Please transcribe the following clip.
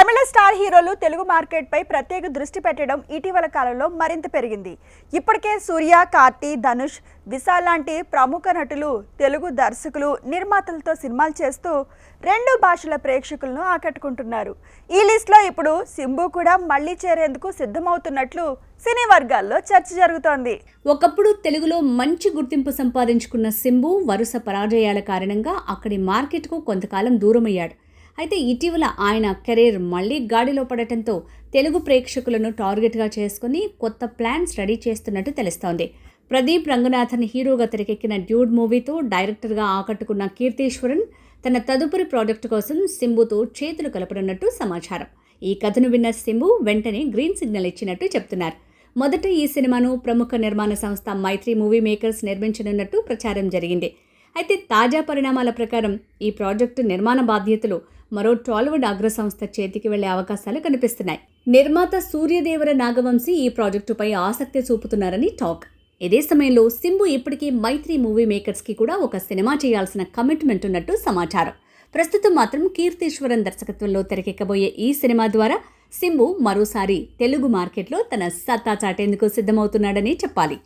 తమిళ star హీరోలు తెలుగు మార్కెట్పై ప్రత్యేక దృష్టి పెట్టడం ఇటీవల కాలంలో మరింత పెరిగింది. ఇప్పటికే సూర్య, కార్తీ, ధనుష్, విశాల్ లాంటి ప్రముఖ నటులు తెలుగు దర్శకులు, నిర్మాతలతో సినిమాలు చేస్తూ రెండు భాషల ప్రేక్షకులను ఆకట్టుకుంటున్నారు. ఈ లిస్ట్లో ఇప్పుడు సింబు కూడా మళ్లీ చేరేందుకు సిద్ధమవుతున్నట్లు సినీ వర్గాల్లో చర్చ జరుగుతోంది. ఒకప్పుడు తెలుగులో మంచి గుర్తింపు సంపాదించుకున్న సింబు వరుస పరాజయాల కారణంగా అక్కడి మార్కెట్కు కొంతకాలం దూరమయ్యాడు. అయితే ఇటీవల ఆయన కెరీర్ మళ్లీ గాడిలో పడటంతో తెలుగు ప్రేక్షకులను టార్గెట్గా చేసుకుని కొత్త ప్లాన్స్ రెడీ చేస్తున్నట్టు తెలుస్తోంది. ప్రదీప్ రంగనాథన్ హీరోగా తెరకెక్కిన డ్యూడ్ మూవీతో డైరెక్టర్గా ఆకట్టుకున్న కీర్తీశ్వరన్ తన తదుపరి ప్రాజెక్టు కోసం సింబుతో చేతులు కలపనున్నట్టు సమాచారం. ఈ కథను విన్న సింబు వెంటనే గ్రీన్ సిగ్నల్ ఇచ్చినట్టు చెప్తున్నారు. మొదట ఈ సినిమాను ప్రముఖ నిర్మాణ సంస్థ మైత్రి మూవీ మేకర్స్ నిర్మించనున్నట్టు ప్రచారం జరిగింది. అయితే తాజా పరిణామాల ప్రకారం ఈ ప్రాజెక్టు నిర్మాణ బాధ్యతలు మరో టాలీవుడ్ అగ్ర సంస్థ చేతికి వెళ్లే అవకాశాలు కనిపిస్తున్నాయి. నిర్మాత సూర్యదేవర నాగవంశీ ఈ ప్రాజెక్టుపై ఆసక్తి చూపుతున్నారని టాక్. ఇదే సమయంలో సింబు ఇప్పటికీ మైత్రి మూవీ మేకర్స్కి కూడా ఒక సినిమా చేయాల్సిన కమిట్మెంట్ ఉన్నట్టు సమాచారం. ప్రస్తుతం మాత్రం కీర్తీశ్వరన్ దర్శకత్వంలో తెరకెక్కబోయే ఈ సినిమా ద్వారా సింబు మరోసారి తెలుగు మార్కెట్లో తన సత్తా చాటేందుకు సిద్ధమవుతున్నాడని చెప్పాలి.